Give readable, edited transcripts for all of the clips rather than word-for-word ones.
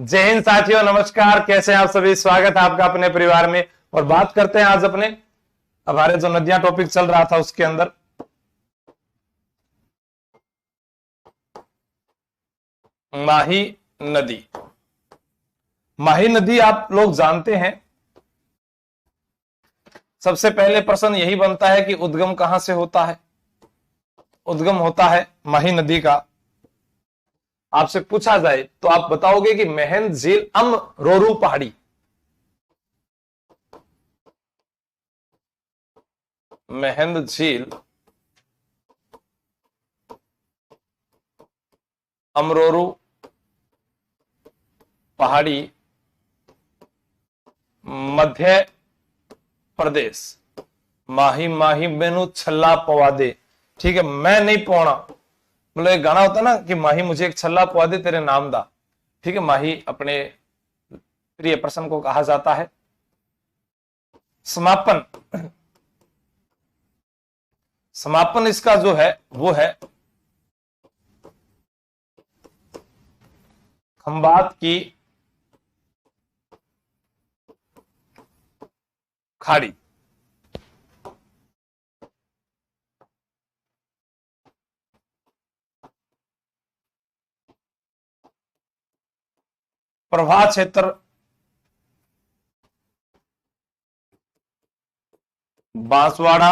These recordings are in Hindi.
जय हिंद साथियों, नमस्कार। कैसे हैं आप सभी? स्वागत है आपका अपने परिवार में। और बात करते हैं आज अपने हमारे जो नदियां टॉपिक चल रहा था उसके अंदर माही नदी। माही नदी आप लोग जानते हैं। सबसे पहले प्रश्न यही बनता है कि उद्गम कहां से होता है। उद्गम होता है माही नदी का। आपसे पूछा जाए तो आप बताओगे कि महंद झील अमरोरू पहाड़ी। महंद झील अमरोरू पहाड़ी मध्य प्रदेश। माही माही बेनू छल्ला पवा दे। ठीक है, मैं नहीं पौना। मतलब एक गाना होता है ना कि माही मुझे एक छल्ला पवा दे तेरे नाम दा। ठीक है, माही अपने प्रिय प्रसन्न को कहा जाता है। समापन समापन इसका जो है वो है खंबात की खाड़ी। प्रवाह क्षेत्र बांसवाड़ा,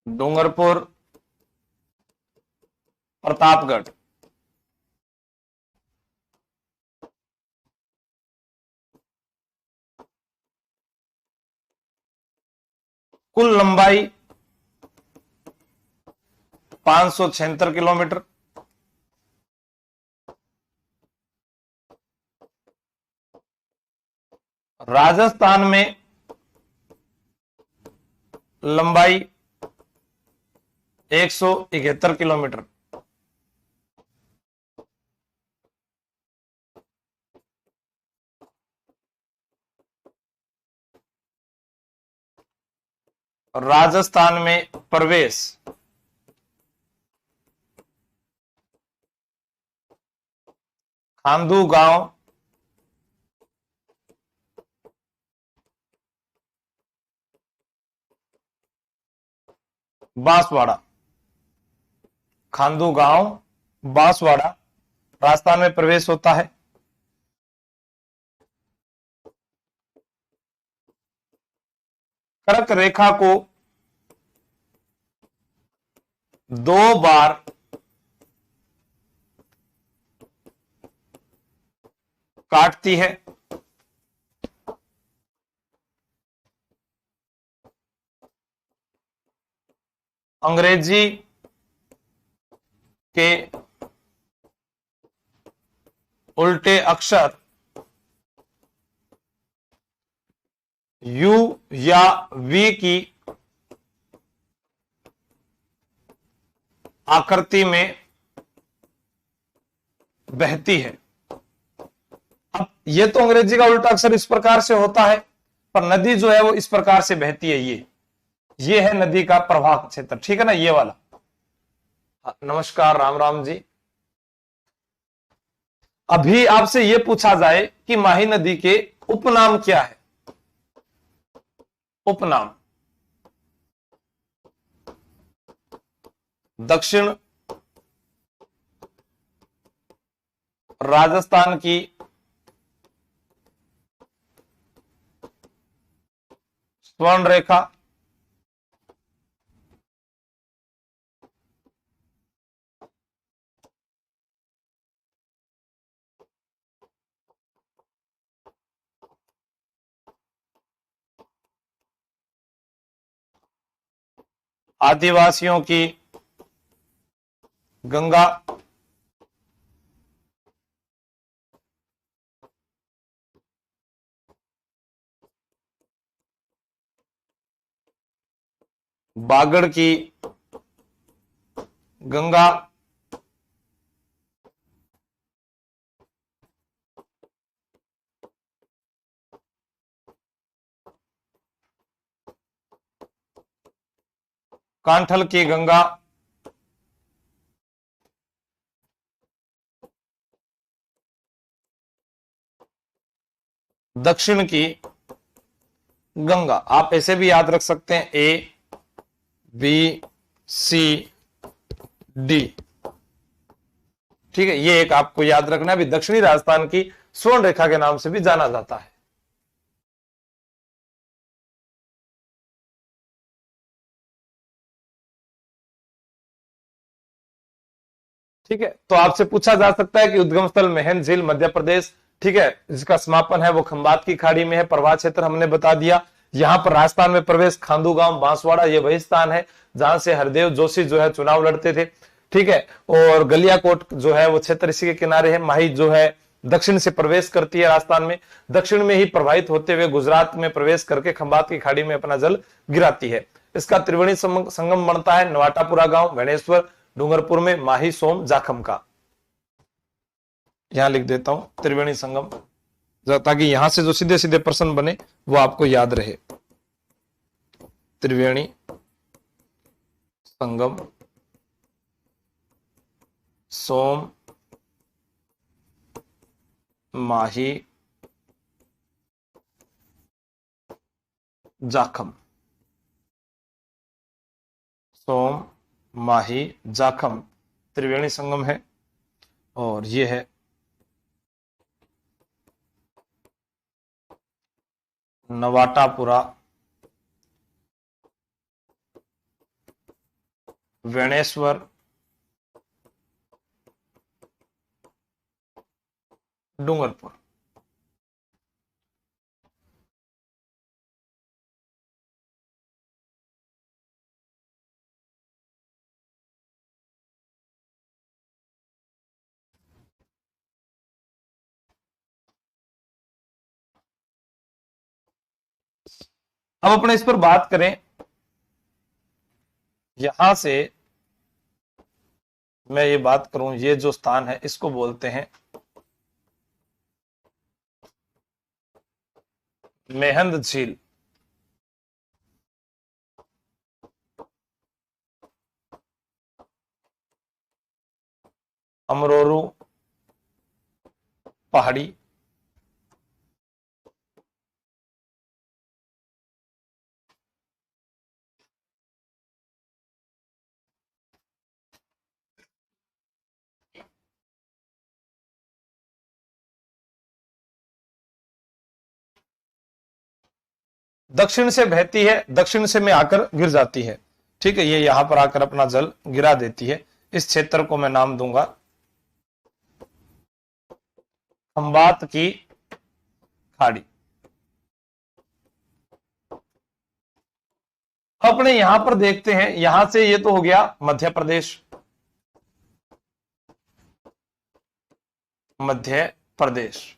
डूंगरपुर, प्रतापगढ़। कुल लंबाई 576 किलोमीटर। राजस्थान में लंबाई 171 किलोमीटर। राजस्थान में प्रवेश खांदू गांव, बांसवाड़ा। खांदू गांव, बांसवाड़ा, राजस्थान में प्रवेश होता है। कर्क रेखा को 2 बार काटती है। अंग्रेजी के उल्टे अक्षर यू या वी की आकृति में बहती है। अब ये तो अंग्रेजी का उल्टा अक्षर इस प्रकार से होता है, पर नदी जो है वो इस प्रकार से बहती है। ये है नदी का प्रवाह क्षेत्र। ठीक है ना, ये वाला। नमस्कार, राम राम जी। अभी आपसे यह पूछा जाए कि माही नदी के उपनाम क्या है। उपनाम दक्षिण राजस्थान की स्वर्ण रेखा, आदिवासियों की गंगा, बागड़ की गंगा, कांठल की गंगा, दक्षिण की गंगा। आप ऐसे भी याद रख सकते हैं ए बी सी डी। ठीक है, ये एक आपको याद रखना है। अभी दक्षिणी राजस्थान की स्वर्ण रेखा के नाम से भी जाना जाता है। ठीक है, तो आपसे पूछा जा सकता है कि उद्गम स्थल मेहन झील मध्य प्रदेश, ठीक है, जिसका समापन है वो खंबात की खाड़ी में है। प्रवाह क्षेत्र हमने बता दिया। यहां पर राजस्थान में प्रवेश खांडू गांव बांसवाड़ा, ये वही स्थान है जहां से हरदेव जोशी जो है चुनाव लड़ते थे। ठीक है, और गलियाकोट जो है वो क्षेत्र इसी के किनारे है। माही जो है दक्षिण से प्रवेश करती है राजस्थान में, दक्षिण में ही प्रवाहित होते हुए गुजरात में प्रवेश करके खंबात की खाड़ी में अपना जल गिराती है। इसका त्रिवेणी संगम बनता है नवाटापुरा गांव वेणेश्वर डूंगरपुर में माही सोम जाखम का। यहां लिख देता हूं त्रिवेणी संगम, ताकि यहां से जो सीधे सीधे प्रश्न बने वो आपको याद रहे। त्रिवेणी संगम सोम माही जाखम, सोम माही जाखम त्रिवेणी संगम है। और ये है नवाटापुरा वेणेश्वर डूंगरपुर। अब अपने इस पर बात करें, यहां से मैं ये बात करूं, ये जो स्थान है इसको बोलते हैं मेहंद झील। अमरोरू पहाड़ी, दक्षिण से बहती है, दक्षिण से में आकर गिर जाती है। ठीक है, ये यहां पर आकर अपना जल गिरा देती है। इस क्षेत्र को मैं नाम दूंगा खंबात की खाड़ी। अपने यहां पर देखते हैं, यहां से ये तो हो गया मध्य प्रदेश, मध्य प्रदेश।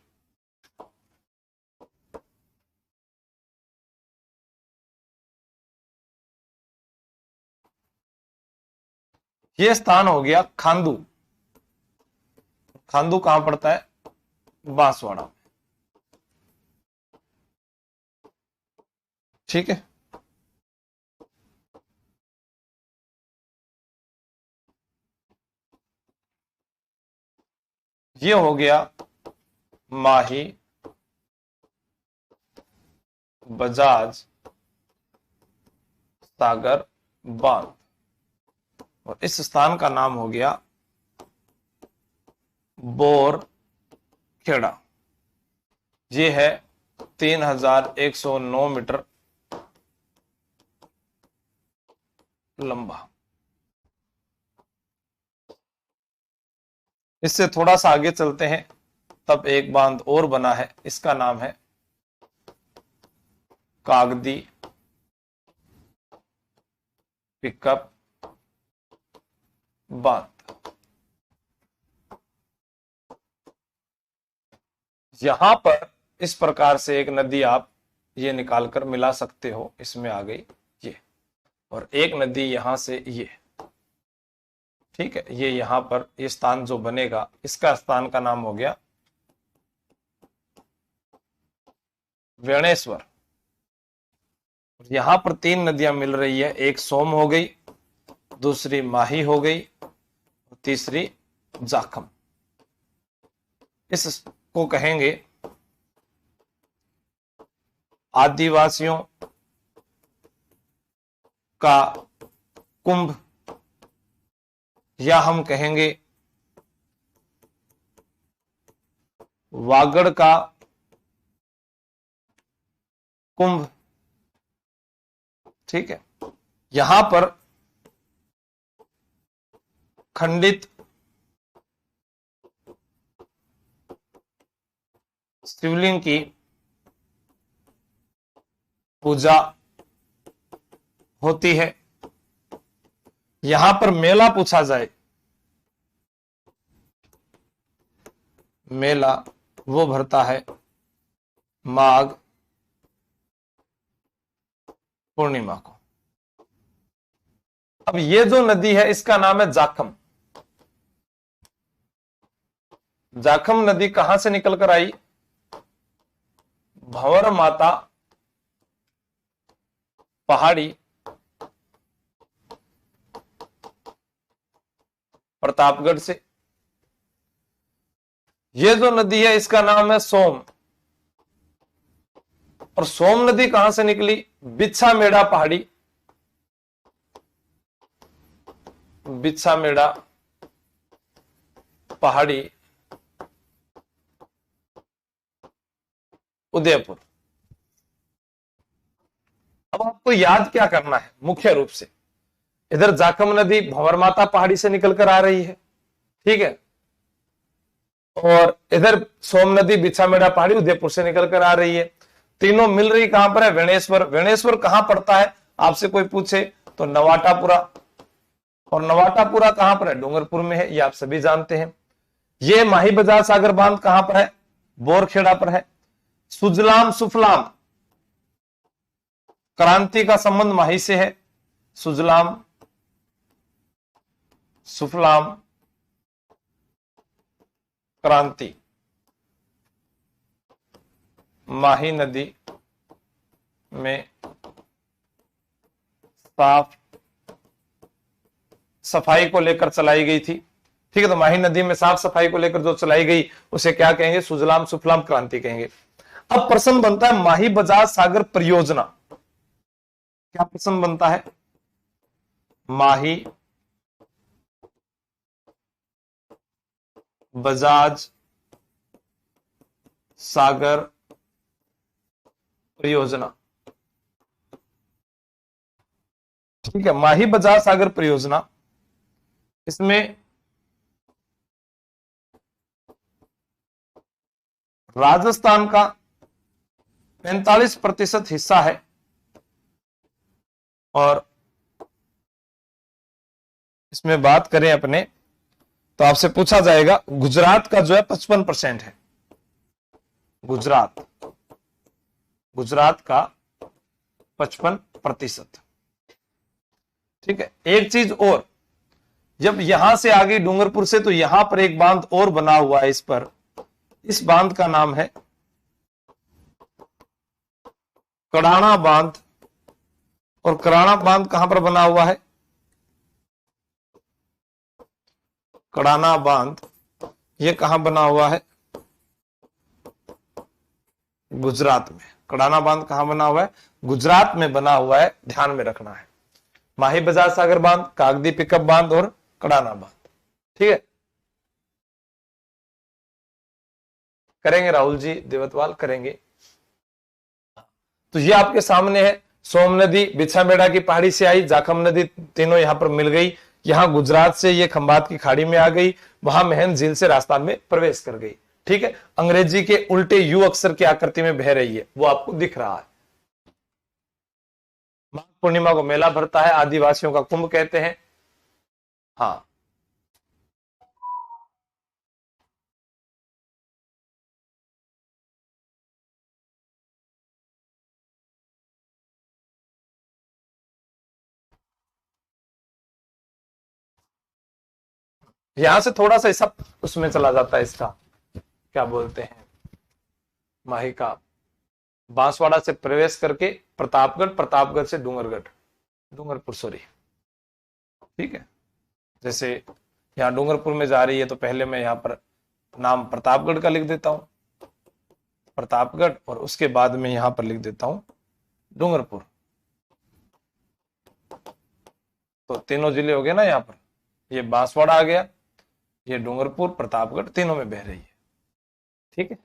ये स्थान हो गया खांडू। खांडू कहां पड़ता है? बांसवाड़ा। ठीक है, ये हो गया माही बजाज सागर बांध। और इस स्थान का नाम हो गया बोर खेड़ा। ये है 3109 मीटर लंबा। इससे थोड़ा सा आगे चलते हैं, तब एक बांध और बना है, इसका नाम है कागदी पिकअप बांध। यहां पर इस प्रकार से एक नदी आप ये निकालकर मिला सकते हो, इसमें आ गई ये, और एक नदी यहां से ये। ठीक है, ये यहां पर ये स्थान जो बनेगा, इसका स्थान का नाम हो गया वेणेश्वर। यहां पर तीन नदियां मिल रही है, एक सोम हो गई, दूसरी माही हो गई, तीसरी जाखम। इसको कहेंगे आदिवासियों का कुंभ, या हम कहेंगे वागड़ का कुंभ। ठीक है, यहां पर खंडित शिवलिंग की पूजा होती है। यहां पर मेला पूछा जाए, मेला वो भरता है माघ पूर्णिमा को। अब ये जो नदी है इसका नाम है जाखम। जाखम नदी कहां से निकल कर आई? भंवर माता पहाड़ी प्रतापगढ़ से। ये जो नदी है इसका नाम है सोम। और सोम नदी कहां से निकली? बिच्छा मेड़ा पहाड़ी, बिच्छा मेड़ा पहाड़ी उदयपुर। अब आपको याद क्या करना है मुख्य रूप से, इधर जाखम नदी भंवर माता पहाड़ी से निकलकर आ रही है, ठीक है, और इधर सोम नदी बिछामेड़ा पहाड़ी उदयपुर से निकलकर आ रही है। तीनों मिल रही कहां पर है? वेणेश्वर। वेणेश्वर कहां पड़ता है आपसे कोई पूछे तो नवाटापुरा, और नवाटापुरा कहां पर है? डूंगरपुर में है, ये आप सभी जानते हैं। ये माही बजार सागर बांध कहां पर है? बोरखेड़ा पर है। सुजलाम सुफलाम क्रांति का संबंध माही से है। सुजलाम सुफलाम क्रांति माही नदी में साफ सफाई को लेकर चलाई गई थी। ठीक है, तो माही नदी में साफ सफाई को लेकर जो चलाई गई उसे क्या कहेंगे? सुजलाम सुफलाम क्रांति कहेंगे। अब प्रश्न बनता है माही बजाज सागर परियोजना, क्या प्रश्न बनता है? माही बजाज सागर परियोजना। ठीक है, माही बजाज सागर परियोजना, इसमें राजस्थान का 45% हिस्सा है और इसमें बात करें अपने तो आपसे पूछा जाएगा गुजरात का जो है 55% है। गुजरात का 55%। ठीक है, एक चीज और, जब यहां से आगे डूंगरपुर से तो यहां पर एक बांध और बना हुआ है, इस बांध का नाम है कड़ाना बांध। और कड़ाना बांध कहां पर बना हुआ है? कड़ाना बांध ये कहां बना हुआ है? गुजरात में। कड़ाना बांध कहां बना हुआ है? गुजरात में बना हुआ है, ध्यान में रखना है। माही बजाज सागर बांध, कागदी पिकअप बांध और कड़ाना बांध। ठीक है, करेंगे राहुल जी देवतवाल, करेंगे। तो ये आपके सामने है, सोम नदी बिछामेड़ा की पहाड़ी से आई, जाखम नदी, तीनों यहां पर मिल गई। यहां गुजरात से ये खंबात की खाड़ी में आ गई, वहां महन झील से राजस्थान में प्रवेश कर गई। ठीक है, अंग्रेजी के उल्टे यू अक्षर की आकृति में बह रही है, वो आपको दिख रहा है। माघ पूर्णिमा को मेला भरता है, आदिवासियों का कुंभ कहते हैं। हाँ, यहां से थोड़ा सा ऐसा उसमें चला जाता है, इसका क्या बोलते हैं, माही का बांसवाड़ा से प्रवेश करके प्रतापगढ़, प्रतापगढ़ से डूंगरपुर सॉरी। ठीक है, जैसे यहां डूंगरपुर में जा रही है तो पहले मैं यहां पर नाम प्रतापगढ़ का लिख देता हूं। प्रतापगढ़, और उसके बाद में यहां पर लिख देता हूं डूंगरपुर। तो तीनों जिले हो गए ना यहाँ पर, ये बांसवाड़ा आ गया, ये डूंगरपुर, प्रतापगढ़, तीनों में बह रही है। ठीक है,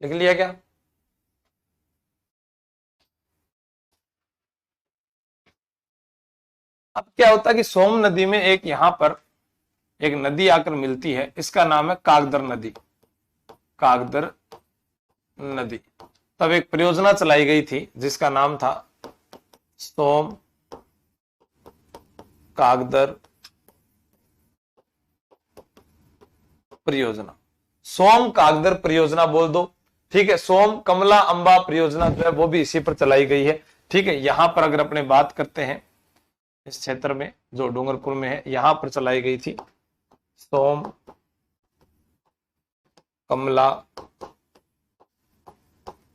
लिख लिया क्या? अब क्या होता है कि सोम नदी में एक यहां पर एक नदी आकर मिलती है, इसका नाम है कागदर नदी। कागदर नदी, तब एक परियोजना चलाई गई थी जिसका नाम था सोम कागदर परियोजना। सोम कागदर परियोजना बोल दो। ठीक है, सोम कमला अंबा परियोजना जो है वो भी इसी पर चलाई गई है। ठीक है, यहां पर अगर अपने बात करते हैं इस क्षेत्र में जो डूंगरपुर में है, यहां पर चलाई गई थी सोम कमला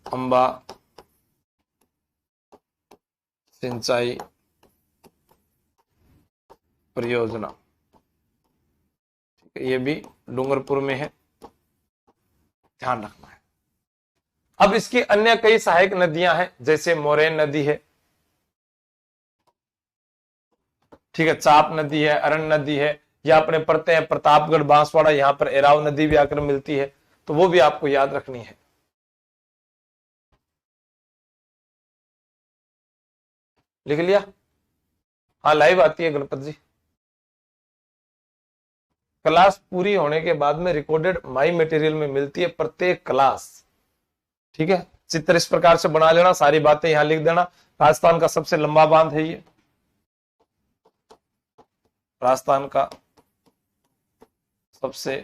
अंबा सिंचाई परियोजना। ये भी डूंगरपुर में है, ध्यान रखना है। अब इसकी अन्य कई सहायक नदियां हैं, जैसे मोरेन नदी है, ठीक है, चाप नदी है, अरण नदी है, या अपने पढ़ते हैं प्रतापगढ़ बांसवाड़ा, यहां पर एराव नदी भी आकर मिलती है, तो वो भी आपको याद रखनी है। लिख लिया? हाँ, लाइव आती है गणपत जी। क्लास पूरी होने के बाद में रिकॉर्डेड माई मटेरियल में मिलती है प्रत्येक क्लास। ठीक है, चित्र इस प्रकार से बना लेना, सारी बातें यहां लिख देना। राजस्थान का सबसे लंबा बांध है ये, राजस्थान का सबसे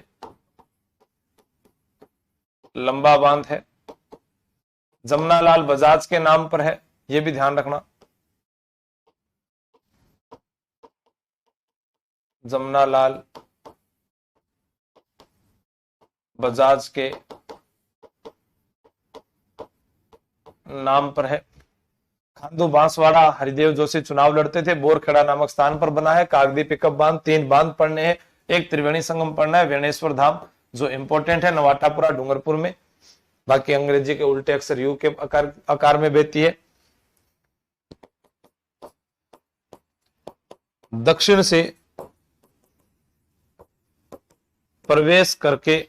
लंबा बांध है, जमनालाल बजाज के नाम पर है, यह भी ध्यान रखना। जमनालाल बजाज के नाम पर है। खांडू बांसवाड़ा हरिदेव जोशी चुनाव लड़ते थे, बोरखेड़ा नामक स्थान पर बना है। कागदी पिकअप बांध, 3 बांध पढ़ने हैं, एक त्रिवेणी संगम पढ़ना है, वेणेश्वर धाम जो इंपॉर्टेंट है, नवाटापुरा डूंगरपुर में, बाकी अंग्रेजी के उल्टे अक्षर यू के आकार में बहती है। दक्षिण से प्रवेश करके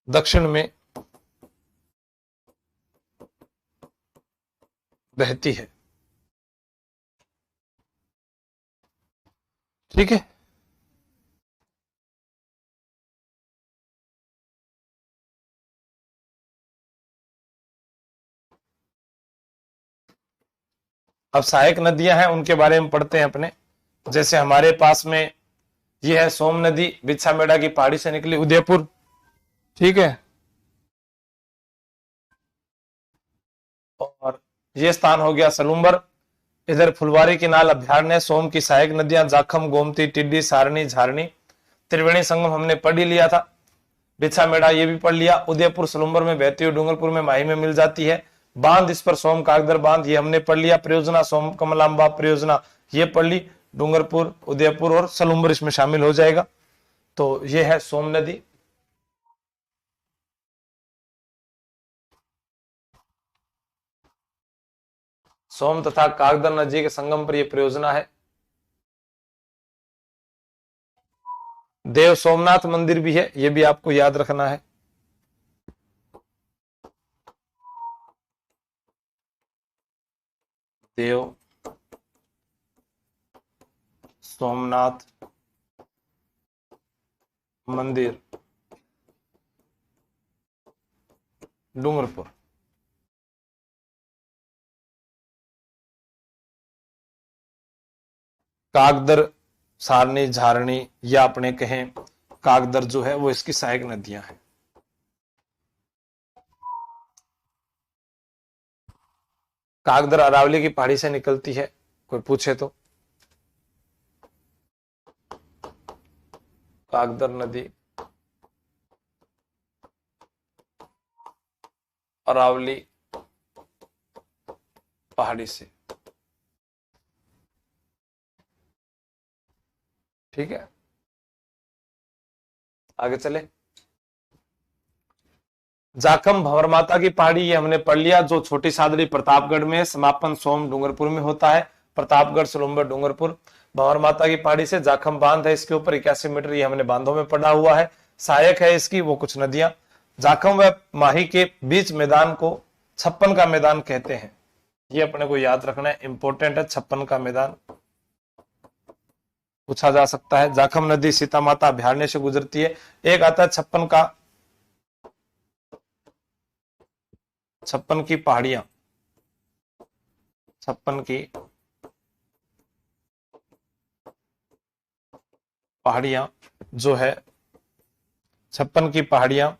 दक्षिण में बहती है। ठीक है, अब सहायक नदियां हैं उनके बारे में पढ़ते हैं अपने। जैसे हमारे पास में ये है सोम नदी, बिछामेड़ा की पहाड़ी से निकली उदयपुर। ठीक है, और ये स्थान हो गया सलूम्बर। इधर फुलवारी की नाल अभ्यारण्य, सोम की सहायक नदियां जाखम, गोमती, टिड्डी, सारणी, झारणी, त्रिवेणी संगम हमने पढ़ ही लिया था। बिछामेड़ा ये भी पढ़ लिया। उदयपुर सलूम्बर में बहती हुई डूंगरपुर में माही में मिल जाती है। बांध इस पर सोम कागदर बांध ये हमने पढ़ लिया। परियोजना सोम कमलांबा परियोजना ये पढ़ ली। डूंगरपुर, उदयपुर और सलूम्बर इसमें शामिल हो जाएगा। तो ये है सोम नदी। सोम तथा कागदर नदी के संगम पर यह परियोजना है। देव सोमनाथ मंदिर भी है, यह भी आपको याद रखना है। देव सोमनाथ मंदिर डूंगरपुर। कागदर, सारणी, झारणी या अपने कहें कागदर जो है वो इसकी सहायक नदियां हैं। कागदर अरावली की पहाड़ी से निकलती है, कोई पूछे तो। कागदर नदी अरावली पहाड़ी से, ठीक है। आगे चले। जाखम भंवर माता की पहाड़ी, ये हमने पढ़ लिया, जो छोटी सादड़ी प्रतापगढ़ में है, समापन सोम डूंगरपुर में होता है। प्रतापगढ़ सलूम्बर डूंगरपुर। भंवर माता की पहाड़ी से जाखम बांध है, इसके ऊपर 81 मीटर, ये हमने बांधों में पढ़ा हुआ है। सहायक है इसकी वो कुछ नदियां। जाखम व माही के बीच मैदान को छप्पन का मैदान कहते हैं, ये अपने को याद रखना है, इंपॉर्टेंट है। छप्पन का मैदान पूछा जा सकता है। जाखम नदी सीता माता अभ्यारण्य से गुजरती है। एक आता है छप्पन की पहाड़ियां, छप्पन की पहाड़ियां जो है, छप्पन की पहाड़ियां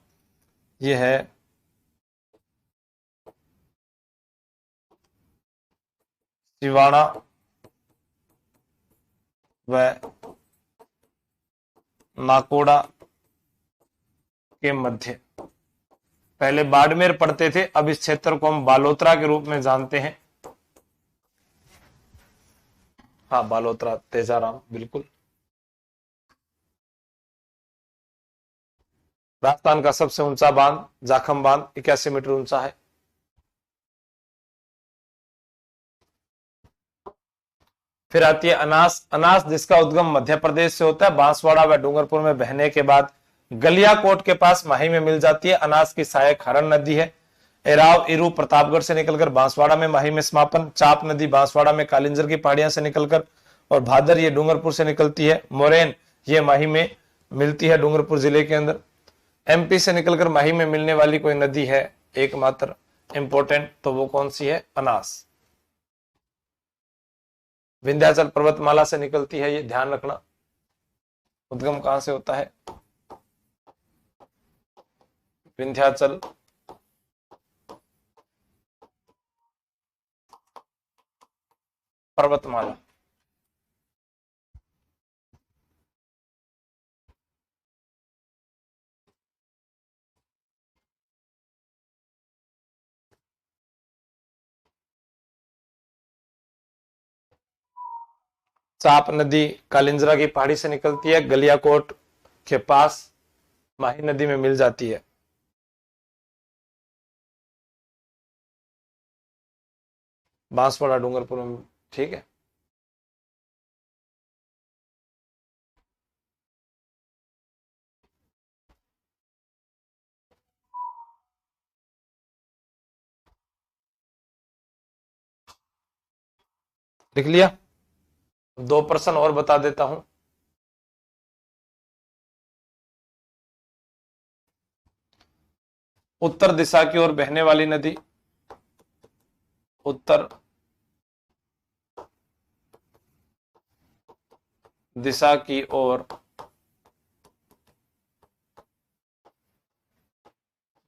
ये है सिवाना व नाकोड़ा के मध्य। पहले बाड़मेर पढ़ते थे, अब इस क्षेत्र को हम बालोतरा के रूप में जानते हैं। हाँ, बालोतरा, तेजाराम, बिल्कुल। राजस्थान का सबसे ऊंचा बांध जाखम बांध 81 मीटर ऊंचा है। फिर आती है अनास। अनास जिसका उद्गम मध्य प्रदेश से होता है, बांसवाड़ा व डूंगरपुर में बहने के बाद गलियाकोट के पास माही में मिल जाती है। अनास की सहायक हरन नदी है। एराव इरू प्रतापगढ़ से निकलकर बांसवाड़ा में माही में समापन। चाप नदी बांसवाड़ा में कालिंजर की पहाड़ियां से निकलकर, और भादर ये डूंगरपुर से निकलती है। मोरेन ये माही में मिलती है डूंगरपुर जिले के अंदर। एमपी से निकलकर माही में मिलने वाली कोई नदी है एकमात्र इंपॉर्टेंट, तो वो कौन सी है? अनास। विंध्याचल पर्वतमाला से निकलती है, ये ध्यान रखना। उद्गम कहां से होता है? विंध्याचल पर्वतमाला। चाप नदी कालिंजरा की पहाड़ी से निकलती है, गलियाकोट के पास माही नदी में मिल जाती है। बांसवाड़ा डूंगरपुर में, ठीक है। लिख लिया? दो प्रश्न और बता देता हूं। उत्तर दिशा की ओर बहने वाली नदी, उत्तर दिशा की ओर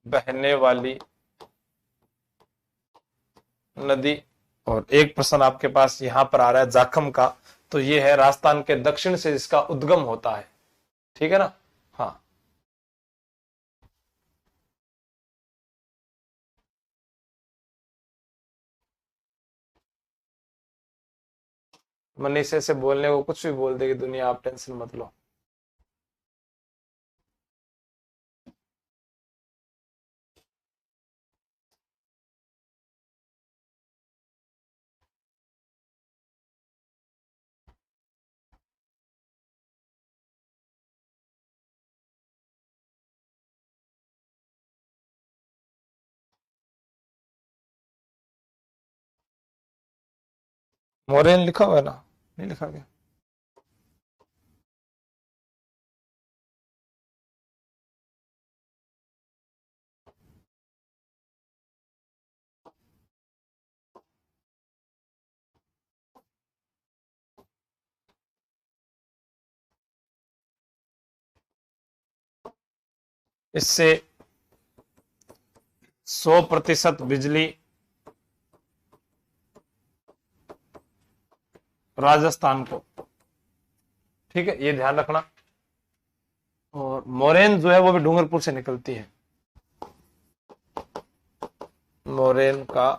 बहने वाली नदी। और एक प्रश्न आपके पास यहां पर आ रहा है जाखम का, तो ये है राजस्थान के दक्षिण से इसका उद्गम होता है, ठीक है ना? हाँ। मनीषे से बोलने को कुछ भी बोल देगी दुनिया, आप टेंशन मत लो। मोरेन लिखा हुआ है ना? नहीं लिखा गया? इससे 100% बिजली राजस्थान को, ठीक है, ये ध्यान रखना। और मोरेन जो है वो भी डूंगरपुर से निकलती है। मोरेन का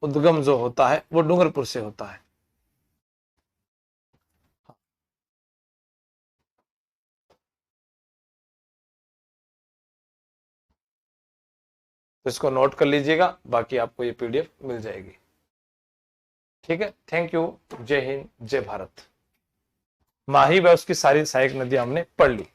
उद्गम जो होता है वो डूंगरपुर से होता है। तो इसको नोट कर लीजिएगा, बाकी आपको ये पीडीएफ मिल जाएगी। ठीक है, थैंक यू। जय हिंद, जय भारत। माही व उसकी सारी सहायक नदियां हमने पढ़ ली।